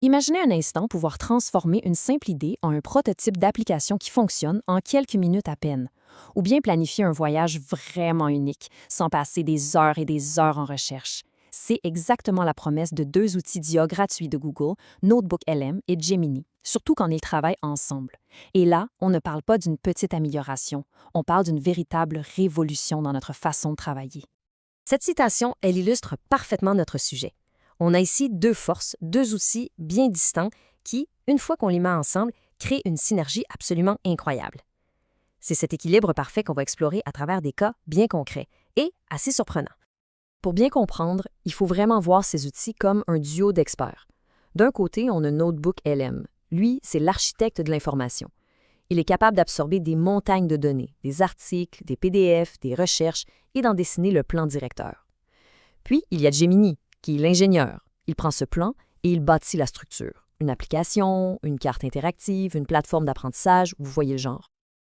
Imaginez un instant pouvoir transformer une simple idée en un prototype d'application qui fonctionne en quelques minutes à peine, ou bien planifier un voyage vraiment unique, sans passer des heures et des heures en recherche. C'est exactement la promesse de deux outils d'IA gratuits de Google, Notebook LM et Gemini, surtout quand ils travaillent ensemble. Et là, on ne parle pas d'une petite amélioration, on parle d'une véritable révolution dans notre façon de travailler. Cette citation, elle illustre parfaitement notre sujet. On a ici deux forces, deux outils bien distincts qui, une fois qu'on les met ensemble, créent une synergie absolument incroyable. C'est cet équilibre parfait qu'on va explorer à travers des cas bien concrets et assez surprenants. Pour bien comprendre, il faut vraiment voir ces outils comme un duo d'experts. D'un côté, on a Notebook LM. Lui, c'est l'architecte de l'information. Il est capable d'absorber des montagnes de données, des articles, des PDF, des recherches et d'en dessiner le plan directeur. Puis, il y a Gemini, qui est l'ingénieur. Il prend ce plan et il bâtit la structure. Une application, une carte interactive, une plateforme d'apprentissage, vous voyez le genre.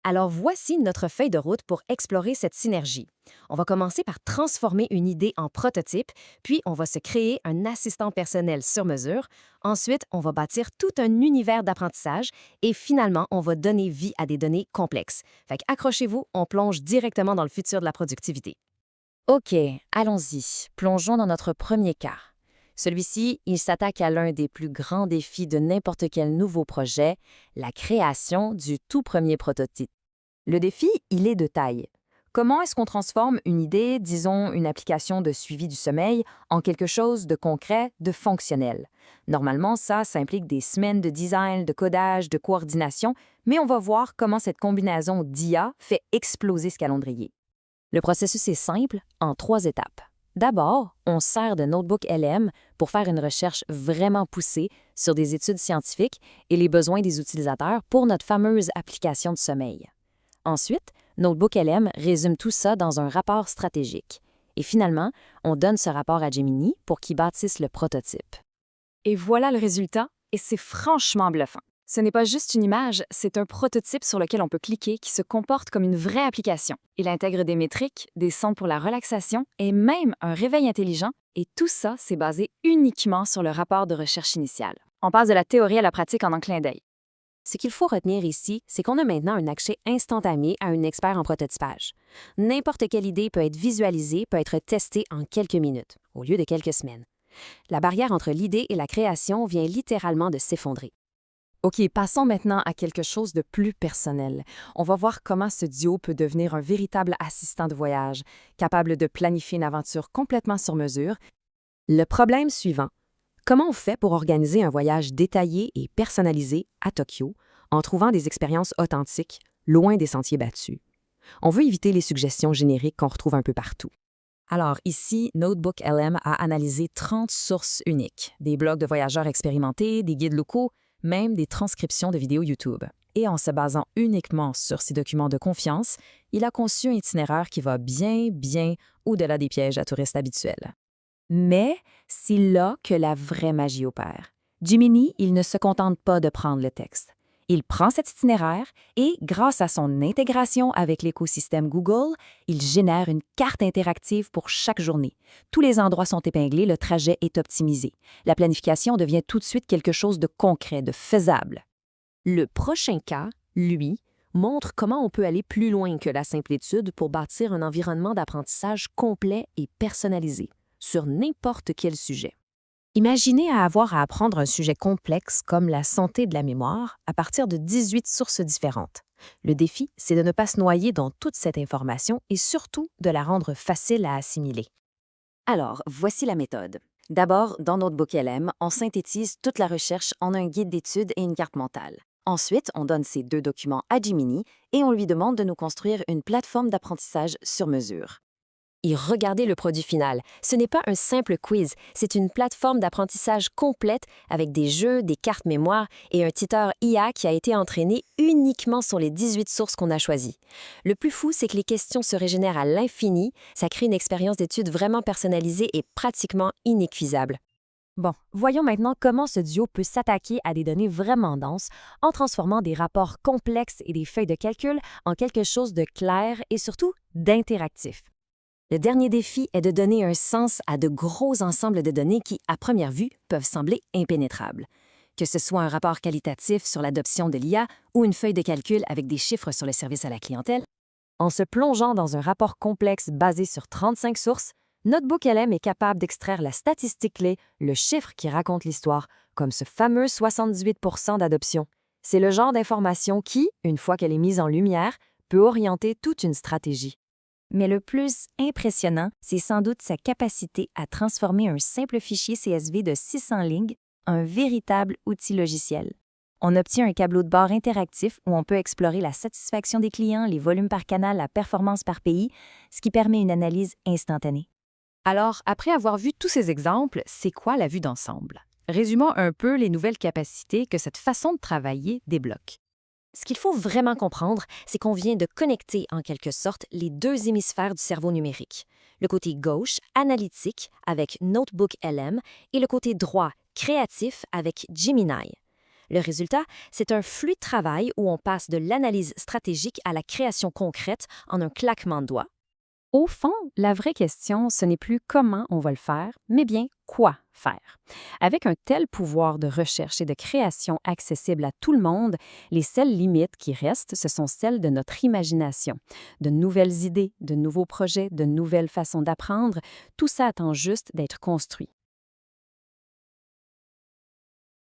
Alors voici notre feuille de route pour explorer cette synergie. On va commencer par transformer une idée en prototype, puis on va se créer un assistant personnel sur mesure. Ensuite, on va bâtir tout un univers d'apprentissage et finalement, on va donner vie à des données complexes. Fait qu'accrochez-vous, on plonge directement dans le futur de la productivité. OK, allons-y. Plongeons dans notre premier cas. Celui-ci, il s'attaque à l'un des plus grands défis de n'importe quel nouveau projet, la création du tout premier prototype. Le défi, il est de taille. Comment est-ce qu'on transforme une idée, disons une application de suivi du sommeil, en quelque chose de concret, de fonctionnel? Normalement, ça implique des semaines de design, de codage, de coordination, mais on va voir comment cette combinaison d'IA fait exploser ce calendrier. Le processus est simple, en 3 étapes. D'abord, on sert de Notebook LM pour faire une recherche vraiment poussée sur des études scientifiques et les besoins des utilisateurs pour notre fameuse application de sommeil. Ensuite, Notebook LM résume tout ça dans un rapport stratégique. Et finalement, on donne ce rapport à Gemini pour qu'il bâtisse le prototype. Et voilà le résultat, et c'est franchement bluffant. Ce n'est pas juste une image, c'est un prototype sur lequel on peut cliquer qui se comporte comme une vraie application. Il intègre des métriques, des sons pour la relaxation et même un réveil intelligent, et tout ça, c'est basé uniquement sur le rapport de recherche initial. On passe de la théorie à la pratique en un clin d'œil. Ce qu'il faut retenir ici, c'est qu'on a maintenant un accès instantané à un expert en prototypage. N'importe quelle idée peut être visualisée, peut être testée en quelques minutes, au lieu de quelques semaines. La barrière entre l'idée et la création vient littéralement de s'effondrer. OK, passons maintenant à quelque chose de plus personnel. On va voir comment ce duo peut devenir un véritable assistant de voyage, capable de planifier une aventure complètement sur mesure. Le problème suivant, comment on fait pour organiser un voyage détaillé et personnalisé à Tokyo en trouvant des expériences authentiques, loin des sentiers battus? On veut éviter les suggestions génériques qu'on retrouve un peu partout. Alors ici, Notebook LM a analysé 30 sources uniques, des blogs de voyageurs expérimentés, des guides locaux, même des transcriptions de vidéos YouTube. Et en se basant uniquement sur ces documents de confiance, il a conçu un itinéraire qui va bien au-delà des pièges à touristes habituels. Mais c'est là que la vraie magie opère. Gemini, il ne se contente pas de prendre le texte. Il prend cet itinéraire et, grâce à son intégration avec l'écosystème Google, il génère une carte interactive pour chaque journée. Tous les endroits sont épinglés, le trajet est optimisé. La planification devient tout de suite quelque chose de concret, de faisable. Le prochain cas, lui, montre comment on peut aller plus loin que la simple étude pour bâtir un environnement d'apprentissage complet et personnalisé, sur n'importe quel sujet. Imaginez avoir à apprendre un sujet complexe comme la santé de la mémoire à partir de 18 sources différentes. Le défi, c'est de ne pas se noyer dans toute cette information et surtout de la rendre facile à assimiler. Alors, voici la méthode. D'abord, dans Notebook LM, on synthétise toute la recherche en un guide d'études et une carte mentale. Ensuite, on donne ces 2 documents à Gemini et on lui demande de nous construire une plateforme d'apprentissage sur mesure. Et regardez le produit final. Ce n'est pas un simple quiz, c'est une plateforme d'apprentissage complète avec des jeux, des cartes mémoire et un tuteur IA qui a été entraîné uniquement sur les 18 sources qu'on a choisies. Le plus fou, c'est que les questions se régénèrent à l'infini, ça crée une expérience d'étude vraiment personnalisée et pratiquement inépuisable. Bon, voyons maintenant comment ce duo peut s'attaquer à des données vraiment denses en transformant des rapports complexes et des feuilles de calcul en quelque chose de clair et surtout d'interactif. Le dernier défi est de donner un sens à de gros ensembles de données qui, à première vue, peuvent sembler impénétrables. que ce soit un rapport qualitatif sur l'adoption de l'IA ou une feuille de calcul avec des chiffres sur le service à la clientèle. En se plongeant dans un rapport complexe basé sur 35 sources, NotebookLM est capable d'extraire la statistique clé, le chiffre qui raconte l'histoire, comme ce fameux 78 d'adoption. C'est le genre d'information qui, une fois qu'elle est mise en lumière, peut orienter toute une stratégie. Mais le plus impressionnant, c'est sans doute sa capacité à transformer un simple fichier CSV de 600 lignes en un véritable outil logiciel. On obtient un tableau de bord interactif où on peut explorer la satisfaction des clients, les volumes par canal, la performance par pays, ce qui permet une analyse instantanée. Alors, après avoir vu tous ces exemples, c'est quoi la vue d'ensemble? Résumons un peu les nouvelles capacités que cette façon de travailler débloque. Ce qu'il faut vraiment comprendre, c'est qu'on vient de connecter en quelque sorte les deux hémisphères du cerveau numérique. Le côté gauche, analytique, avec NotebookLM, et le côté droit, créatif, avec Gemini. Le résultat, c'est un flux de travail où on passe de l'analyse stratégique à la création concrète en un claquement de doigts. Au fond, la vraie question, ce n'est plus comment on va le faire, mais bien quoi faire. Avec un tel pouvoir de recherche et de création accessible à tout le monde, les seules limites qui restent, ce sont celles de notre imagination. De nouvelles idées, de nouveaux projets, de nouvelles façons d'apprendre, tout ça attend juste d'être construit.